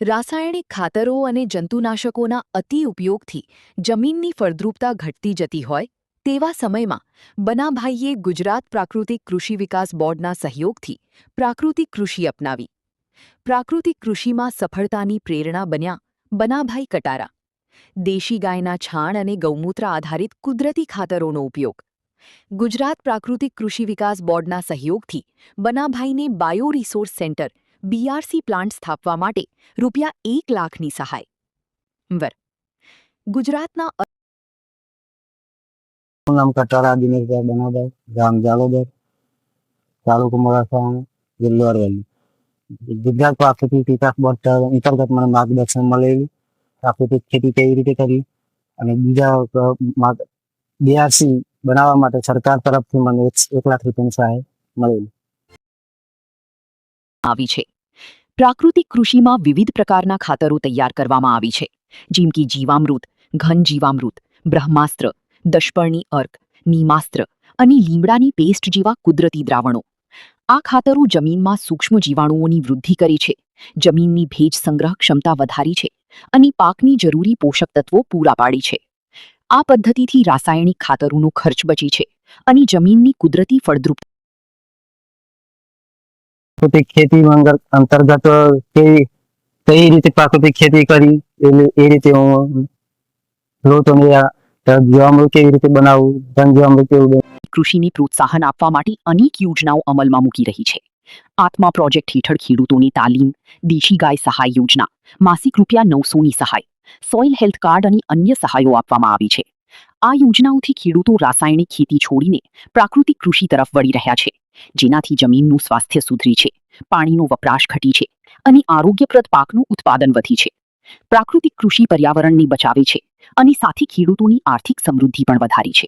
રાસાયણિક ખાતરો અને જંતુનાશકોના અતિ ઉપયોગથી જમીનની ફળદ્રુપતા ઘટતી જતી હોય તેવા સમયમાં બનાભાઈએ ગુજરાત પ્રાકૃતિક કૃષિ વિકાસ બોર્ડના સહયોગથી પ્રાકૃતિક કૃષિ અપનાવી. પ્રાકૃતિક કૃષિમાં સફળતાની પ્રેરણા બન્યા બનાભાઈ કટારા. દેશી ગાયના છાણ અને ગૌમૂત્ર આધારિત કુદરતી ખાતરોનો ઉપયોગ. ગુજરાત પ્રાકૃતિક કૃષિ વિકાસ બોર્ડના સહયોગથી બનાભાઈને bio resource centre BRC plant સ્થાપવા માટે ₹1 લાખની સહાય. ગુજરાતના નામ કટારા દિનેશભાઈ બનાભાઈ, ગામ જાલોદર, તાલુકો મોડાસા, જિલ્લો અરવલ્લી. ગુજરાત પ્રાકૃતિક વિકાસ બોર્ડ અંતર્ગત મને માર્ગદર્શન મળેલું, પ્રાકૃતિક ખેતી કેવી રીતે કરવી અને બીજા બીઆરસી બનાવવા માટે સરકાર તરફથી મને ₹1 લાખ સહાય મળેલી આવી છે. પ્રાકૃતિક કૃષિમાં વિવિધ પ્રકારના ખાતરો તૈયાર કરવામાં આવી છે, જેમ કે જીવામૃત, ઘન જીવામૃત, બ્રહ્માસ્ત્ર, દશપર્ણી અર્ક, નીમાસ્ત્ર અને લીમડાની પેસ્ટ જેવા કુદરતી દ્રાવણો. આ ખાતરો જમીનમાં સૂક્ષ્મ જીવાણુઓની વૃદ્ધિ કરે છે, જમીનની ભેજ સંગ્રહ ક્ષમતા વધારી છે અને પાકની જરૂરી પોષક તત્વો પૂરા પાડી છે. આ પદ્ધતિથી રાસાયણિક ખાતરોનો ખર્ચ બચે છે અને જમીનની કુદરતી ફળદ્રુપતા. પ્રાકૃતિક ખેતી અંતર્ગત કઈ રીતે પ્રાકૃતિક ખેતી કરી એ રીતે હું જીવામૃત કેવી રીતે બનાવવું, ધન જીવામૃત કેવું. કૃષિને પ્રોત્સાહન આપવા માટે અનેક યોજનાઓ અમલમાં મૂકી રહી છે. આત્મા પ્રોજેક્ટ હેઠળ ખેડૂતોને તાલીમ, દેશી ગાય સહાય યોજના, માસિક ₹900ની સહાય, સોઇલ હેલ્થ કાર્ડ અને અન્ય સહાયો આપવામાં આવી છે. આ યોજનાઓથી ખેડૂતો રાસાયણિક ખેતી છોડીને પ્રાકૃતિક કૃષિ તરફ વળી રહ્યા છે, જેનાથી જમીનનું સ્વાસ્થ્ય સુધરી છે, પાણીનો વપરાશ ઘટી છે અને આરોગ્યપ્રદ પાકનું ઉત્પાદન વધી છે. પ્રાકૃતિક કૃષિ પર્યાવરણને બચાવે છે અને સાથે ખેડૂતોની આર્થિક સમૃદ્ધિ પણ વધારી છે.